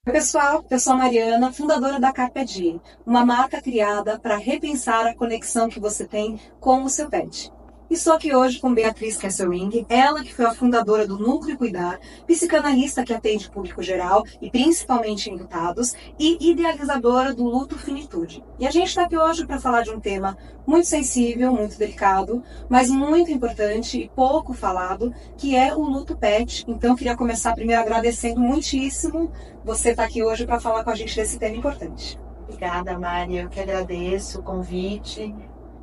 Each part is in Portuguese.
Oi, pessoal, eu sou a Mariana, fundadora da Carpe Diem, uma marca criada para repensar a conexão que você tem com o seu pet. Estou aqui hoje com Beatriz Kesselring, ela que foi a fundadora do Núcleo Cuidar, psicanalista que atende público geral e principalmente enlutados, e idealizadora do Luto Finitude. E a gente está aqui hoje para falar de um tema muito sensível, muito delicado, mas muito importante e pouco falado, que é o luto pet. Então, eu queria começar primeiro agradecendo muitíssimo você estar aqui hoje para falar com a gente desse tema importante. Obrigada, Mari. Eu que agradeço o convite.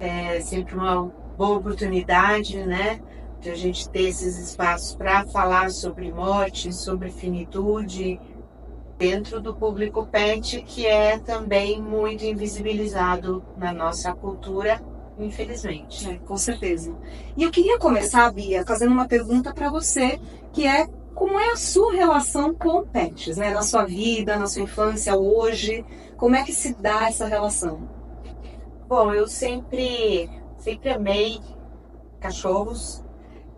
É sempre uma boa oportunidade, né, de a gente ter esses espaços para falar sobre morte, sobre finitude, dentro do público pet, que é também muito invisibilizado na nossa cultura, infelizmente. Com certeza. E eu queria começar, Bia, fazendo uma pergunta para você, que é como é a sua relação com pets, né? Na sua vida, na sua infância, hoje, como é que se dá essa relação? Bom, eu sempre amei cachorros,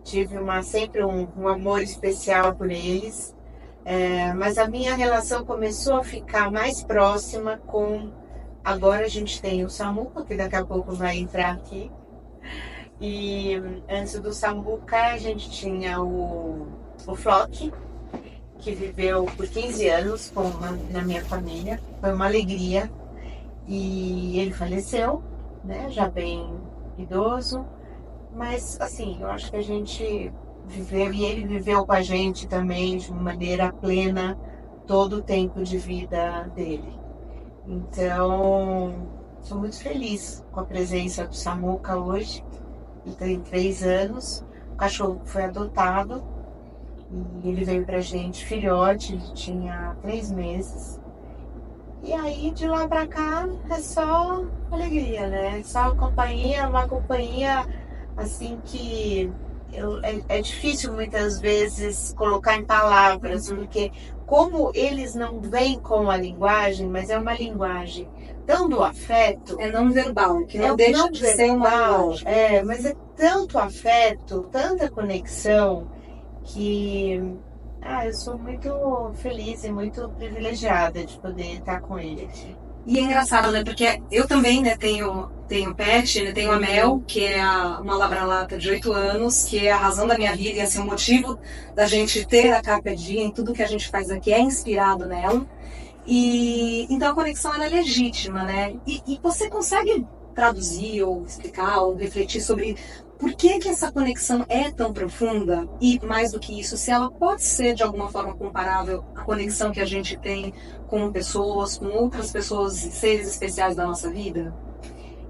tive sempre um amor especial por eles, mas a minha relação começou a ficar mais próxima com... Agora a gente tem o Samuca, que daqui a pouco vai entrar aqui, e antes do Samuca a gente tinha o Flock, que viveu por 15 anos na minha família, foi uma alegria, e ele faleceu, né, já bem idoso, mas assim, eu acho que a gente viveu, e ele viveu com a gente também de maneira plena todo o tempo de vida dele. Então, sou muito feliz com a presença do Samuca hoje. Ele tem 3 anos, o cachorro foi adotado e ele veio pra gente filhote, ele tinha 3 meses. E aí, de lá pra cá, é só alegria, né? Só companhia, uma companhia assim que é difícil muitas vezes colocar em palavras, porque como eles não vêm com a linguagem, mas é uma linguagem tão do afeto. É não verbal, que não deixa não de verbal, ser uma linguagem. mas é tanto afeto, tanta conexão, que eu sou muito feliz e muito privilegiada de poder estar com ele. E é engraçado, né? Porque eu também, né, tenho pet, né, tenho a Mel, que é uma labralata de 8 anos, que é a razão da minha vida e assim, o motivo da gente ter a Carpe Diem, tudo que a gente faz aqui é inspirado nela. E então a conexão ela é legítima, né? E você consegue traduzir ou explicar ou refletir sobre por que que essa conexão é tão profunda e mais do que isso, se ela pode ser de alguma forma comparável à conexão que a gente tem com pessoas, com outras pessoas, seres especiais da nossa vida?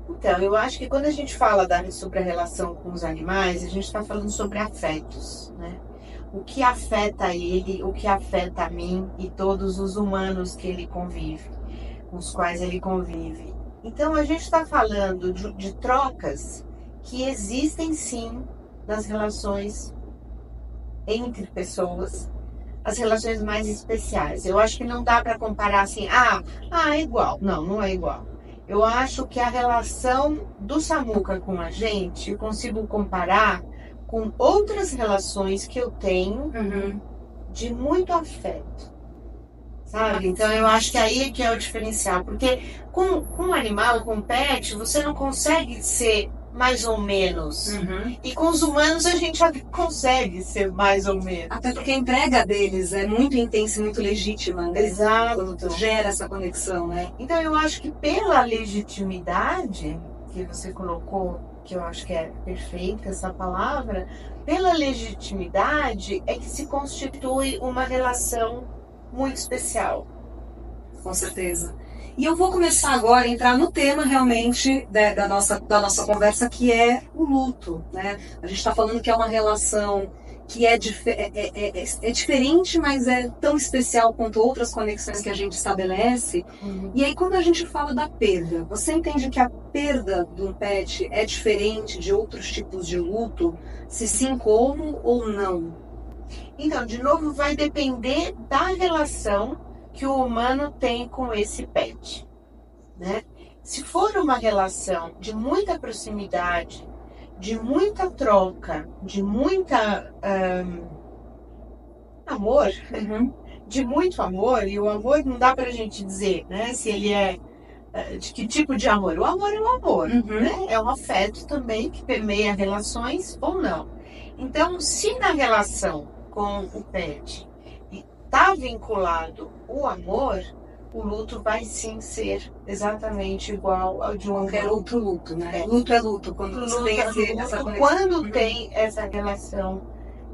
Então, eu acho que quando a gente fala sobre a relação com os animais, a gente está falando sobre afetos, né? O que afeta ele, o que afeta a mim e todos os humanos que ele convive, com os quais ele convive. Então, a gente está falando de trocas que existem sim nas relações entre pessoas, as relações mais especiais. Eu acho que não dá para comparar assim, é igual. Não, não é igual. Eu acho que a relação do Samuca com a gente, eu consigo comparar com outras relações que eu tenho de muito afeto, sabe? Então eu acho que aí é que é o diferencial, porque com animal, com pet, você não consegue ser mais ou menos. E com os humanos a gente até consegue ser mais ou menos. Até porque a entrega deles é muito intensa e muito legítima, né? Exato. Quando gera essa conexão, né? Então eu acho que pela legitimidade que você colocou, que eu acho que é perfeita essa palavra, pela legitimidade é que se constitui uma relação muito especial. Com certeza. E eu vou começar agora a entrar no tema realmente da nossa conversa, que é o luto, né? A gente está falando que é uma relação que é diferente, mas é tão especial quanto outras conexões que a gente estabelece. E aí, quando a gente fala da perda, você entende que a perda de um pet é diferente de outros tipos de luto? Se sim, como ou não? Então, de novo, vai depender da relação que o humano tem com esse pet, né? Se for uma relação de muita proximidade, de muita troca, de muita amor, de muito amor, e o amor não dá pra gente dizer, né, se ele é de que tipo de amor. O amor é o amor, né? É um afeto também que permeia relações ou não. Então, se na relação com o pet está vinculado o amor, o luto vai sim ser exatamente igual ao de qualquer outro luto, né? Luto é luto, quando luto tem é luto, essa conexão. quando tem essa relação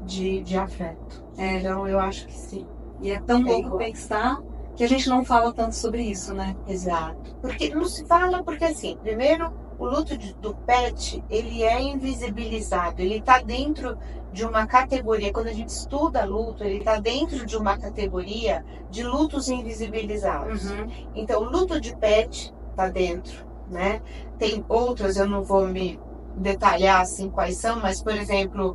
de afeto. Então, eu acho que sim. E é tão louco pensar que a gente não fala tanto sobre isso, né? Exato. Porque não se fala, porque assim, primeiro, o luto do pet, ele é invisibilizado, ele está dentro de uma categoria, quando a gente estuda luto, ele está dentro de uma categoria de lutos invisibilizados. Então, o luto de pet está dentro, né? Tem outras, eu não vou me detalhar assim quais são, mas por exemplo,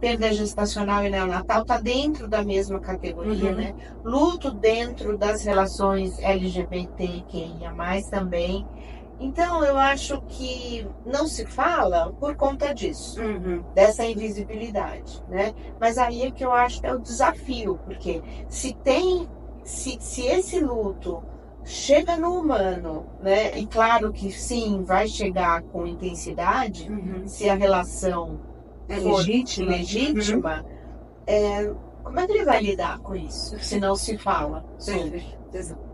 perda gestacional e neonatal está dentro da mesma categoria, né? Luto dentro das relações LGBTQIA+, também. Então eu acho que não se fala por conta disso, dessa invisibilidade, né? Mas aí é que eu acho que é o desafio, porque se esse luto chega no humano, né? E claro que sim, vai chegar com intensidade, se a relação for legítima, como é que ele vai lidar com isso? Se não se fala sobre.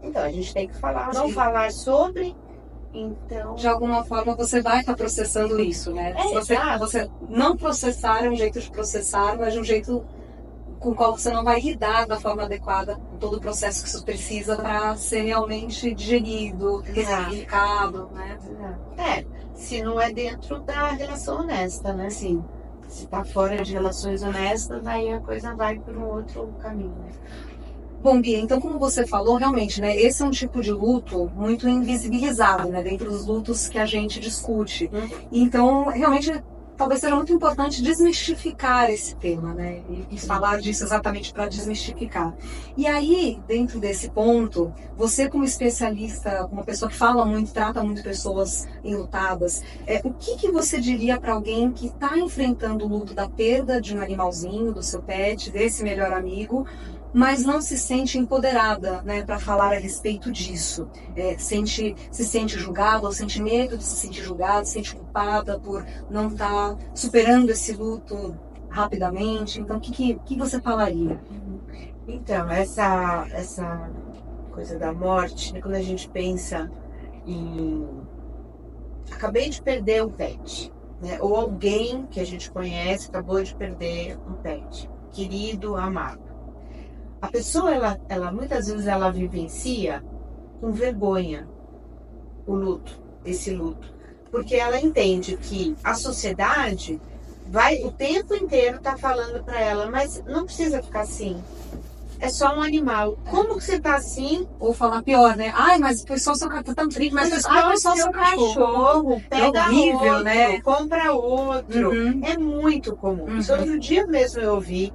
Então, a gente tem que falar, não falar sobre, então... De alguma forma você vai estar processando isso, né? Você não processar é um jeito de processar, mas de um jeito com o qual você não vai lidar da forma adequada com todo o processo que isso precisa para ser realmente digerido, ressignificado, né? Se não é dentro da relação honesta, né? Sim. Se está fora de relações honestas, aí a coisa vai para um outro caminho. Bom, Bia, então como você falou, realmente, né, esse é um tipo de luto muito invisibilizado, né, dentro dos lutos que a gente discute. Então, realmente, talvez seja muito importante desmistificar esse tema, né? E falar disso exatamente para desmistificar. E aí, dentro desse ponto, você como especialista, uma pessoa que fala muito, trata muito pessoas enlutadas, o que você diria para alguém que está enfrentando o luto da perda de um animalzinho, do seu pet, desse melhor amigo, mas não se sente empoderada, né, para falar a respeito disso? Se sente julgada, ou sente medo de se sentir julgada, se sente culpada por não estar superando esse luto rapidamente. Então, o que você falaria? Então, essa coisa da morte, né, quando a gente pensa em... Acabei de perder um pet, né, ou alguém que a gente conhece acabou de perder um pet, querido, amado. A pessoa, ela muitas vezes ela vivencia com vergonha o luto, esse luto, porque ela entende que a sociedade vai o tempo inteiro tá falando para ela, mas não precisa ficar assim. É só um animal. Como que você tá assim? Ou falar pior, né? Ai, mas foi só o seu cachorro, tá tão triste, mas foi só o seu cachorro. Pega horrível, outro, né? Compra outro. É muito comum. Isso outro dia mesmo eu ouvi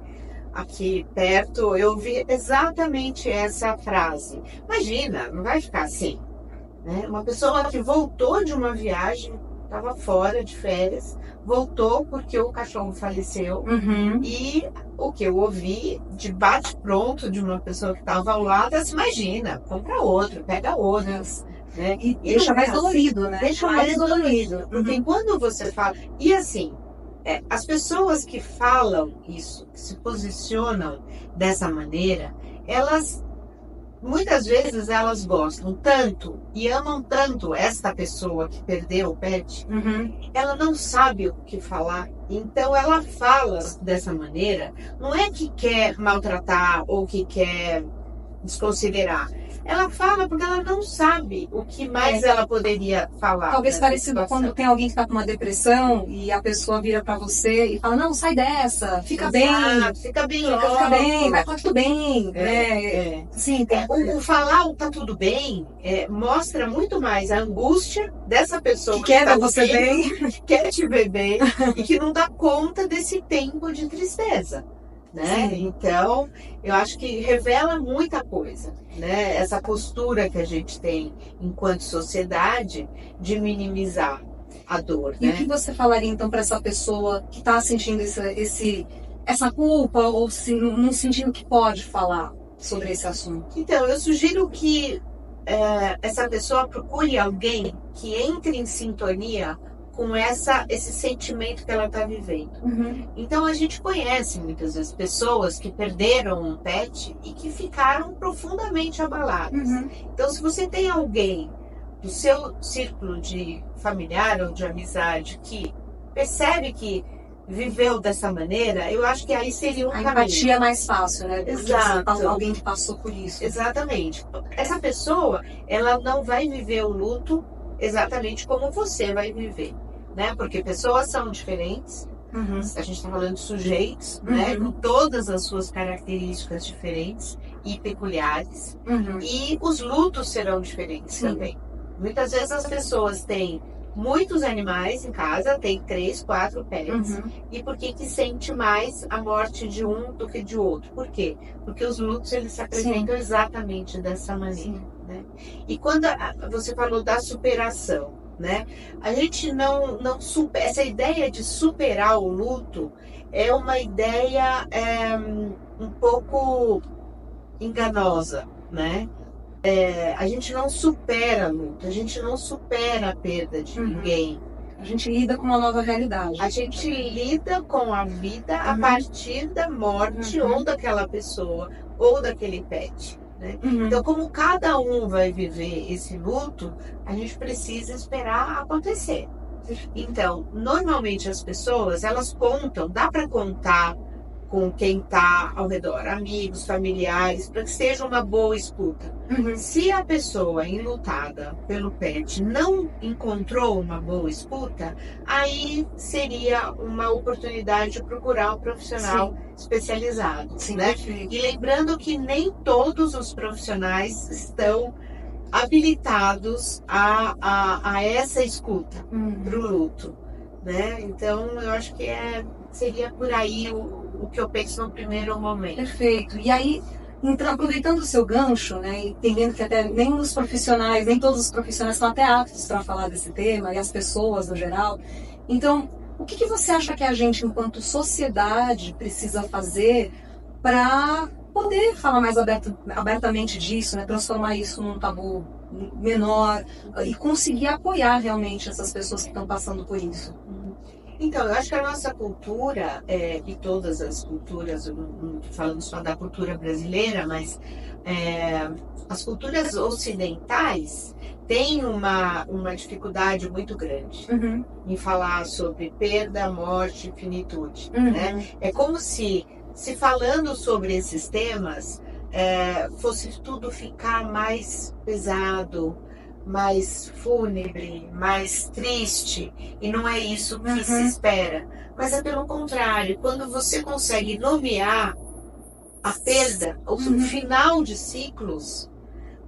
aqui perto, eu vi exatamente essa frase. Imagina, não vai ficar assim, né? Uma pessoa que voltou de uma viagem, estava fora de férias, voltou porque o cachorro faleceu, e o que eu ouvi de bate-pronto de uma pessoa que estava ao lado, assim, imagina, compra outro, pega outro. Né? E deixa mais dolorido, né? Deixa mais dolorido. Porque quando você fala... E assim, as pessoas que falam isso, que se posicionam dessa maneira, elas muitas vezes elas gostam tanto e amam tanto esta pessoa que perdeu o pet, ela não sabe o que falar, então ela fala dessa maneira, não é que quer maltratar ou que quer desconsiderar. Ela fala porque ela não sabe o que mais ela poderia falar. Talvez parecido quando tem alguém que está com uma depressão e a pessoa vira para você e fala, não, sai dessa, fica bem. Fica bem, fica bem, vai estar tudo bem. Sim, o falar o tá tudo bem mostra muito mais a angústia dessa pessoa que quer ver você bem, que quer te ver bem e que não dá conta desse tempo de tristeza. Né? Então, eu acho que revela muita coisa, né? Essa postura que a gente tem enquanto sociedade de minimizar a dor. E o que você falaria então para essa pessoa que está sentindo essa culpa ou não sentindo que pode falar? sobre esse assunto? Então, eu sugiro que essa pessoa procure alguém que entre em sintonia com esse sentimento que ela está vivendo. Uhum. Então, a gente conhece muitas vezes pessoas que perderam um pet e que ficaram profundamente abaladas. Uhum. Então, se você tem alguém do seu círculo de familiar ou de amizade que percebe que viveu dessa maneira, eu acho que aí seria um caminho. A empatia é mais fácil, né? Exato. Alguém que passou por isso. Exatamente. Essa pessoa, ela não vai viver o luto exatamente como você vai viver, né? Porque pessoas são diferentes. Uhum. A gente está falando de sujeitos, né? Com todas as suas características diferentes e peculiares. Uhum. E os lutos serão diferentes também. Muitas vezes as pessoas têm muitos animais em casa, tem 3, 4 pets. E por que sente mais a morte de um do que de outro? Por quê? Porque os lutos, eles se apresentam exatamente dessa maneira, né? E quando você falou da superação, né? A gente não supera, essa ideia de superar o luto é uma ideia um pouco enganosa, né? A gente não supera luto, a gente não supera a perda de ninguém. A gente lida com uma nova realidade. A gente lida com a vida a partir da morte ou daquela pessoa ou daquele pet, né? Então, como cada um vai viver esse luto, a gente precisa esperar acontecer. Então, normalmente as pessoas, elas contam, dá para contar com quem está ao redor, amigos, familiares, para que seja uma boa escuta. Se a pessoa enlutada pelo pet não encontrou uma boa escuta, aí seria uma oportunidade de procurar um profissional especializado, né? E lembrando que nem todos os profissionais estão habilitados a essa escuta para o luto, né? Então, eu acho que seria por aí o que eu penso no primeiro momento. Perfeito. E aí, então, aproveitando o seu gancho, né, entendendo que até nem os profissionais, nem todos os profissionais estão até aptos para falar desse tema, e as pessoas no geral. Então, o que você acha que a gente, enquanto sociedade, precisa fazer para poder falar mais abertamente disso, né, transformar isso num tabu menor e conseguir apoiar realmente essas pessoas que estão passando por isso? Então, eu acho que a nossa cultura, e todas as culturas, não estou falando só da cultura brasileira, mas as culturas ocidentais têm uma dificuldade muito grande em falar sobre perda, morte e finitude. Né? É como se falando sobre esses temas, fosse tudo ficar mais pesado, mais fúnebre, mais triste, e não é isso que se espera. Mas é pelo contrário, quando você consegue nomear a perda, o final de ciclos,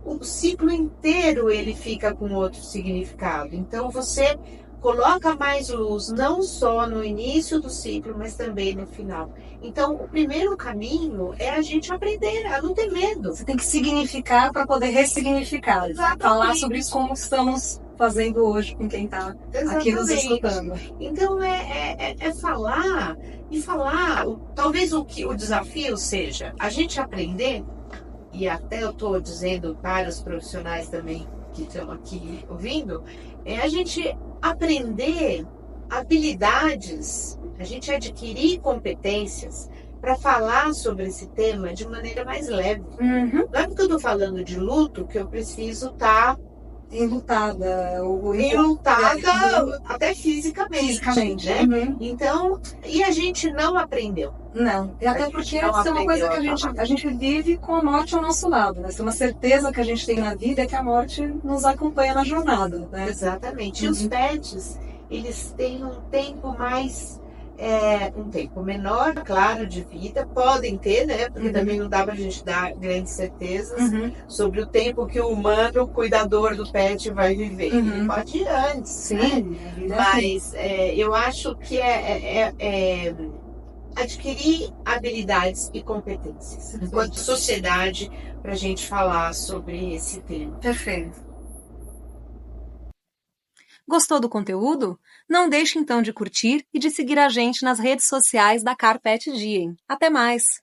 o ciclo inteiro ele fica com outro significado. Então você coloca mais luz, não só no início do ciclo, mas também no final. Então, o primeiro caminho é a gente aprender a não ter medo. Você tem que significar para poder ressignificar. Exatamente. Falar sobre isso como estamos fazendo hoje com quem está aqui nos escutando. Então, é falar e falar. Talvez o desafio seja a gente aprender, e até eu estou dizendo para os profissionais também que estão aqui ouvindo, é a gente aprender habilidades, a gente adquirir competências para falar sobre esse tema de maneira mais leve. Não é porque eu estou falando de luto que eu preciso estar enlutada até fisicamente, né? Então, e a gente não aprendeu. Não, e até porque isso é uma coisa que a gente vive com a morte ao nosso lado, né? Uma certeza que a gente tem na vida é que a morte nos acompanha na jornada, né? Exatamente. E os pets, eles têm um tempo mais... um tempo menor, claro, de vida, podem ter, né? Porque também não dá pra gente dar grandes certezas sobre o tempo que o humano, o cuidador do pet, vai viver. Ele pode ir antes, sim, né? Mas eu acho que adquirir habilidades e competências enquanto sociedade para a gente falar sobre esse tema. Perfeito. Gostou do conteúdo? Não deixe então de curtir e de seguir a gente nas redes sociais da Carpet Diem. Até mais!